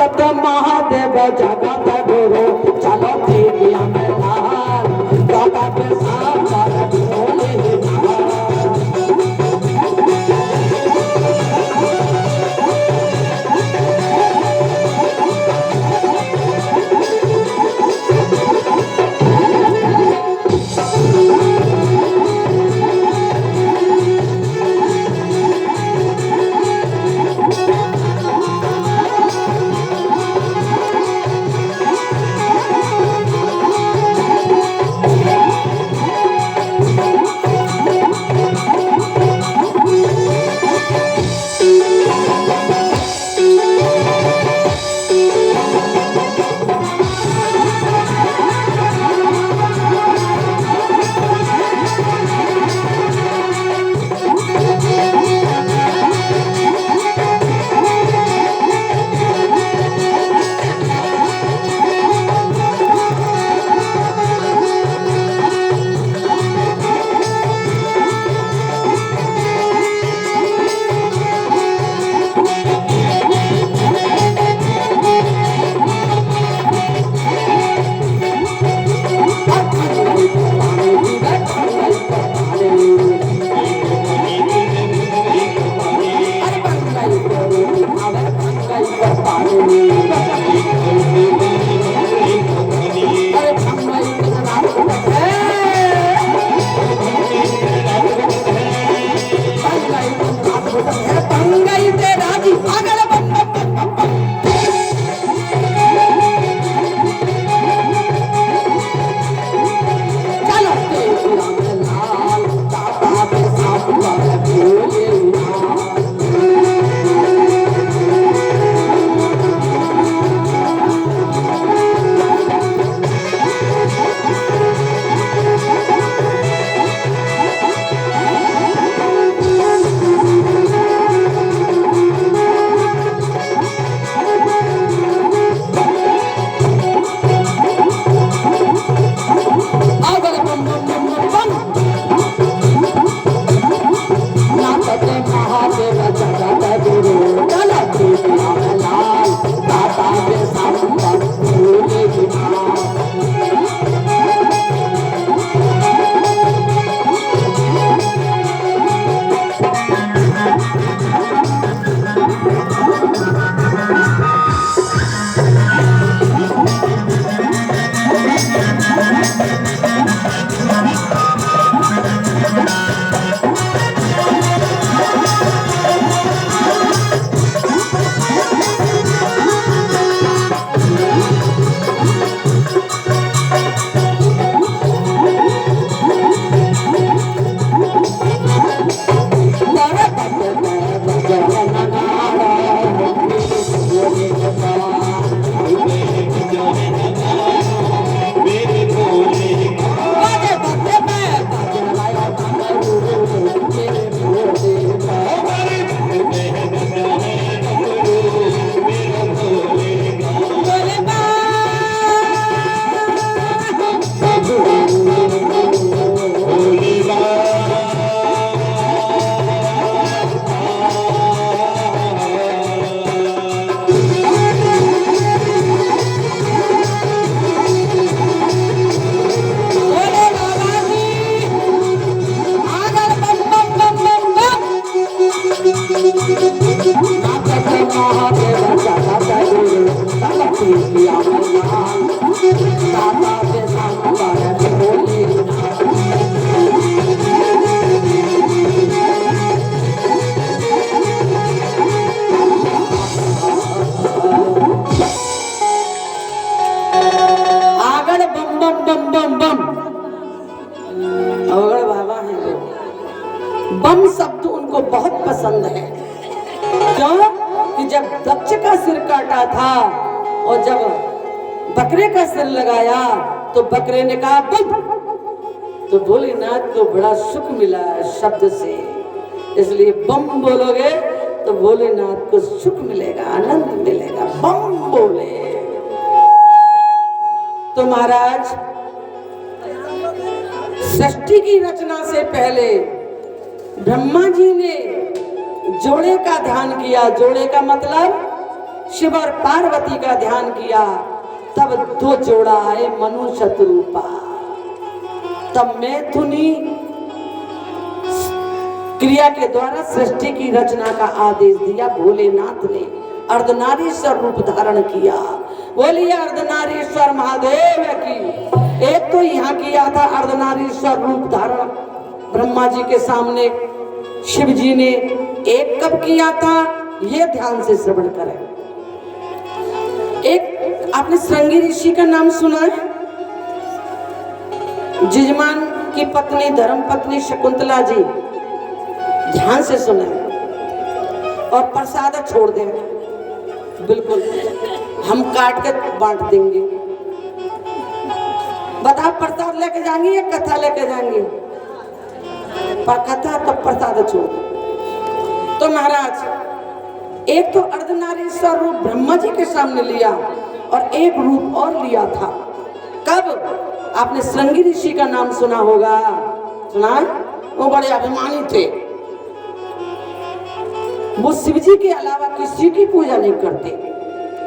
नाचत महादेव जगत गुरु चलो देविया में लाल बाबा के सामर भोले नाथ। बम शब्द उनको बहुत पसंद है। क्यों कि जब दक्ष का सिर काटा था और जब बकरे का सिर लगाया तो बकरे ने कहा बम, तो भोलेनाथ को बड़ा सुख मिला शब्द से, इसलिए बम बोलोगे तो भोलेनाथ को सुख मिलेगा, आनंद मिलेगा। बम बोले तो महाराज सृष्टि की रचना से पहले ब्रह्मा जी ने जोड़े का ध्यान किया। जोड़े का मतलब शिव और पार्वती का ध्यान किया, तब दो जोड़ा आए मनु शत्रुपा। तब मैथुनी क्रिया के द्वारा सृष्टि की रचना का आदेश दिया। भोलेनाथ ने अर्धनारीश्वर रूप धारण किया। बोलिए अर्धनारीश्वर महादेव की। एक तो यहाँ किया था अर्धनारीश्वर रूप धारण ब्रह्मा जी के सामने शिव जी ने। एक कब किया था, ये ध्यान से श्रवण करें। एक आपने श्रृंगी ऋषि का नाम सुना है? जिजमान की पत्नी धर्म पत्नी शकुंतला जी, ध्यान से सुने और प्रसाद छोड़ दें। बिल्कुल हम काट के बांट देंगे। बताओ प्रसाद लेके जाएंगे या कथा लेके जाएंगे? पर कथा तो प्रसाद छोड़। तो महाराज एक तो अर्धनारीश्वर रूप ब्रह्मा जी के सामने लिया और एक रूप और लिया था। कब? आपने श्रृंगी ऋषि का नाम सुना होगा, सुना? वो बड़े अभिमानी थे। वो शिव जी के अलावा किसी की पूजा नहीं करते,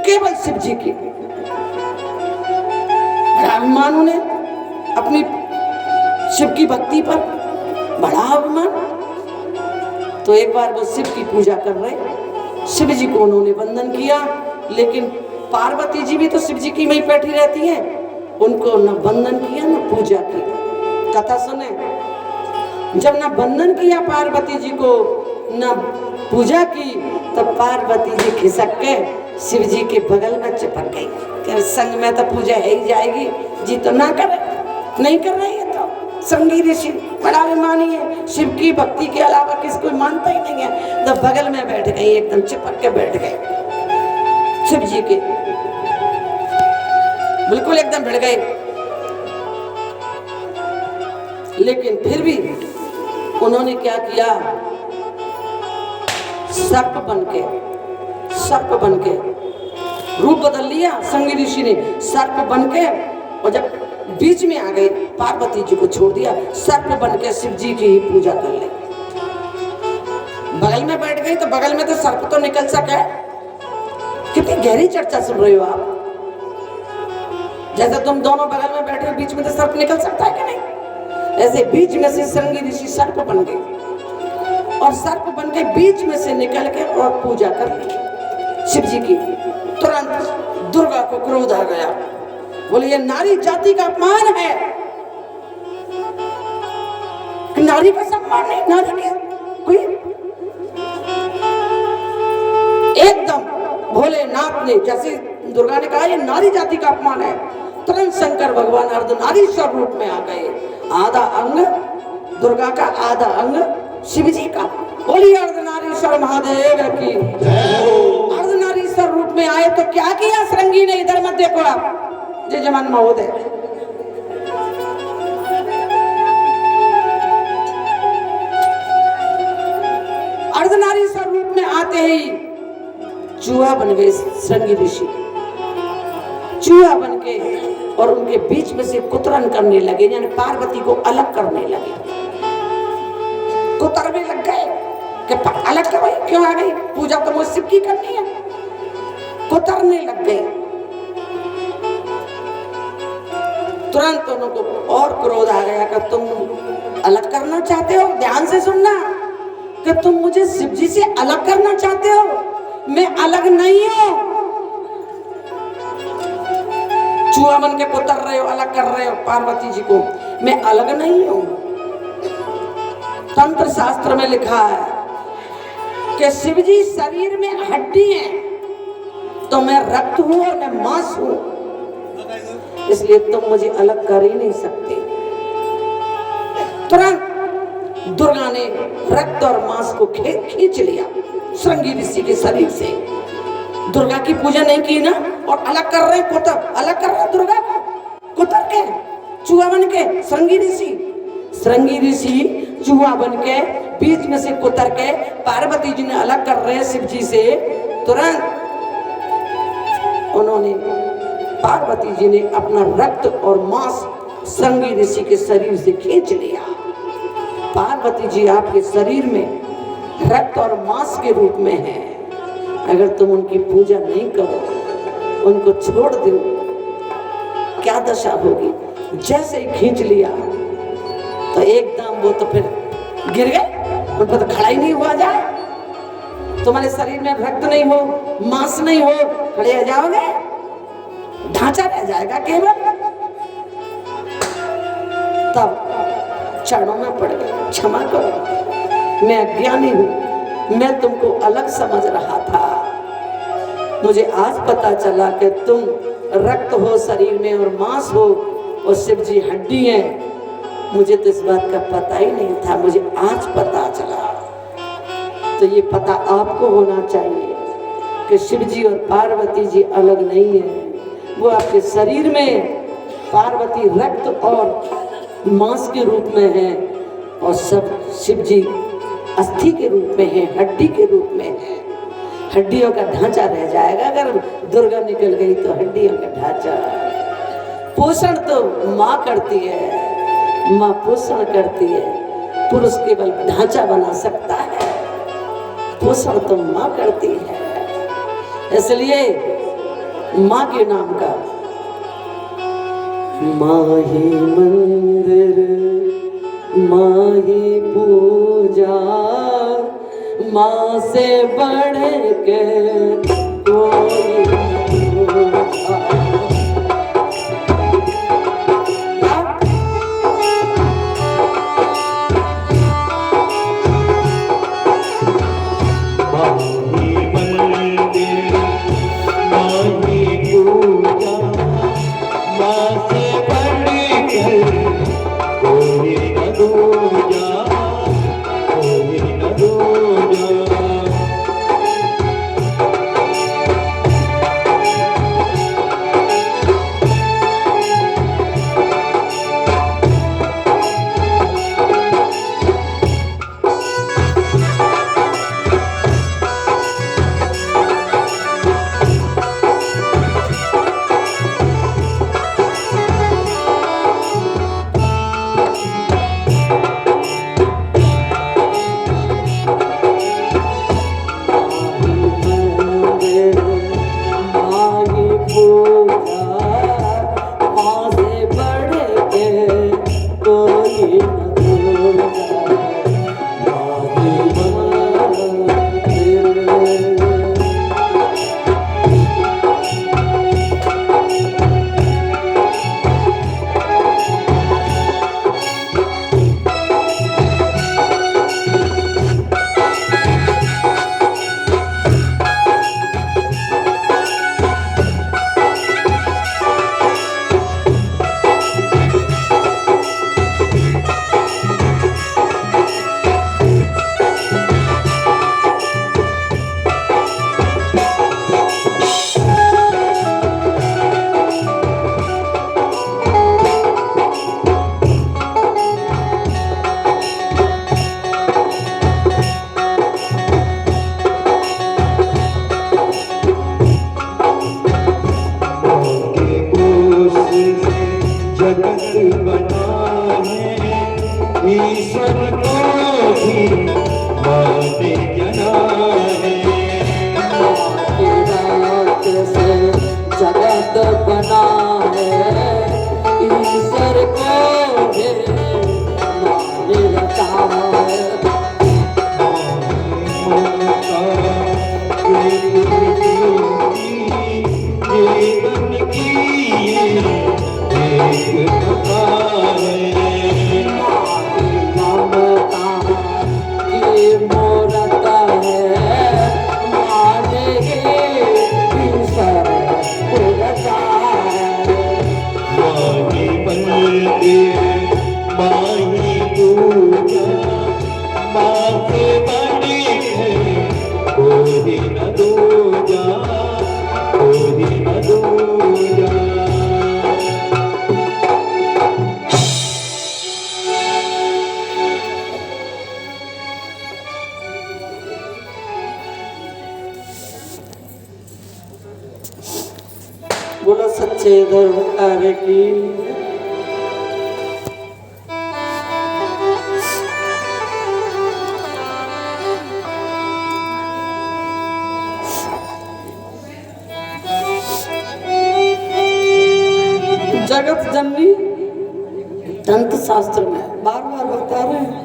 केवल शिव जी की। अभिमान ने अपनी शिव की भक्ति पर बड़ा अभिमान। तो एक बार वो शिव की पूजा कर रहे, शिव जी को उन्होंने वंदन किया, लेकिन पार्वती जी भी तो शिव जी की में ही बैठी रहती हैं, उनको न वंदन किया न पूजा की। कथा सुने, जब न वंदन किया पार्वती जी को न पूजा की, तब पार्वती जी खिसक के शिव जी के बगल में चिपक गई कि संग में तो पूजा है ही जाएगी जी, तो ना करे, नहीं कर रही है। तो श्रृंगी ऋषि बड़ा अभिमानी है, शिव की भक्ति के अलावा किसको मानता ही नहीं है। तो बगल में बैठ गई, एकदम चिपक के बैठ गए शिव जी के, बिल्कुल एकदम भिड़ गए। लेकिन फिर भी उन्होंने क्या किया, सर्प बनके रूप बदल लिया। श्रृंगी ऋषि ने सर्प बनके, और जब बीच में आ गए पार्वती जी को छोड़ दिया, सर्प बनके शिव जी की ही पूजा कर ले। बगल में बैठ गई तो बगल में तो सर्प तो निकल सके। कितनी गहरी चर्चा सुन रहे हो आप। जैसे तुम दोनों बगल में बैठे हो, बीच में तो सर्प निकल सकता है कि नहीं? ऐसे बीच में से श्रृंगी ऋषि सर्प बन गए और सर्प बन के बीच में से निकल के और पूजा कर ली शिव जी की। तुरंत दुर्गा को क्रोध आ गया, बोले ये नारी जाति का अपमान है, नारी का सम्मान नहीं, नारी के कोई। एकदम भोलेनाथ ने, जैसे दुर्गा ने कहा ये नारी जाति का अपमान है, तुरंत शंकर भगवान अर्धनारीश्वर रूप में आ गए। आधा अंग दुर्गा का, आधा अंग शिव जी का। बोलिए अर्धनारीश्वर महादेव की। अर्धनारीश्वर रूप में आए तो क्या किया श्रृंगी ने? इधर मत देखो आप, जय जवान महोदय। अर्धनारीश्वर रूप में आते ही चूहा बन गए श्रृंगी ऋषि। चूहा बन के और उनके बीच में से कुतरन करने लगे, यानी पार्वती को अलग करने लगे। कुतरने लग गए कि अलग करो, क्यों आ गई? पूजा तो मुझे शिव की करनी है। कुतरने लग गए। तुरंत उनको और क्रोध आ गया कि तुम अलग करना चाहते हो। ध्यान से सुनना कि तुम मुझे शिव जी से अलग करना चाहते हो, मैं अलग नहीं हूं। चूहा बन के कुतर रहे हो, अलग कर रहे हो पार्वती जी को, मैं अलग नहीं हूं। तंत्र शास्त्र में लिखा है कि शिव जी शरीर में हड्डी है, तो मैं रक्त हूं और मैं मांस हूं, इसलिए तुम मुझे अलग कर ही नहीं सकते। तुरंत दुर्गा ने रक्त और मांस को खींच लिया श्रृंगी ऋषि के शरीर से। दुर्गा की पूजा नहीं की ना, और अलग कर रहे कुतर, अलग कर रहे दुर्गा को कुतर के, चूहा बन के। श्रृंगी ऋषि चूहा बन के बीच में से कुतर के पार्वती जी ने अलग कर रहे हैं शिव जी से। तुरंत उन्होंने, पार्वती जी ने अपना रक्त और मांस श्रृंगी ऋषि के शरीर से खींच लिया। पार्वती जी आपके शरीर में रक्त और मांस के रूप में है, अगर तुम उनकी पूजा नहीं करो, उनको छोड़ दो, क्या दशा होगी। जैसे ही खींच लिया तो एकदम वो तो फिर गिर गए, उन पर तो खड़ा ही नहीं हुआ जाए। तुम्हारे शरीर में रक्त नहीं हो, मांस नहीं हो, खड़े हो जाओगे, ढांचा रह जाएगा केवल। तब चरणों में पड़ गए, क्षमा करो, मैं अज्ञानी हूं, मैं तुमको अलग समझ रहा था। मुझे आज पता चला कि तुम रक्त हो शरीर में और मांस हो और शिव जी हड्डी हैं। मुझे तो इस बात का पता ही नहीं था, मुझे आज पता चला। तो ये पता आपको होना चाहिए कि शिव जी और पार्वती जी अलग नहीं है। वो आपके शरीर में पार्वती रक्त और मांस के रूप में है और सब शिव जी अस्थि के रूप में है, हड्डी के रूप में है। हड्डियों का ढांचा रह जाएगा, अगर दुर्गा निकल गई तो हड्डियों का ढांचा। पोषण तो माँ करती है, माँ पोषण करती है, पुरुष केवल ढांचा बना सकता है, पोषण तो माँ करती है। इसलिए माँ के नाम का माँ ही मंदिर, माँ ही पूजा, माँ से बढ़ के कोई पूजा। बोलो सच्चे दरबार की। दंत शास्त्र में बार बार बता रहे हैं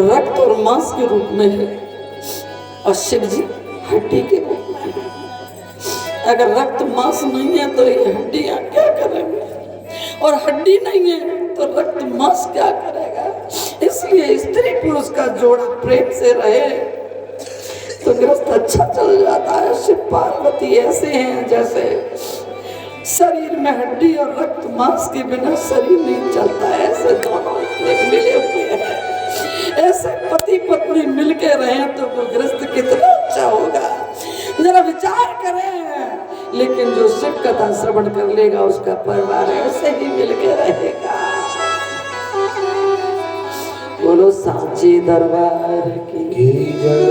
रक्त और मांस के रूप में है और शिव जी हड्डी के रूप में है। अगर रक्त मांस नहीं है तो ये हड्डियां क्या करेंगे, और हड्डी नहीं है तो रक्त मांस क्या करेगा। इसलिए स्त्री पुरुष का जोड़ा प्रेम से रहे तो गृहस्थ अच्छा चल जाता है। शिव पार्वती ऐसे हैं जैसे शरीर में हड्डी और रक्त मांस के बिना शरीर नहीं चलता, ऐसे दोनों मिले हुए हैं। ऐसे पति पत्नी मिलके रहे तो वो गृहस्थ कितना अच्छा होगा, जरा विचार करें। लेकिन जो शिव कथा श्रवण कर लेगा उसका परिवार ऐसे ही मिलके रहेगा। बोलो सांची दरबार की जय।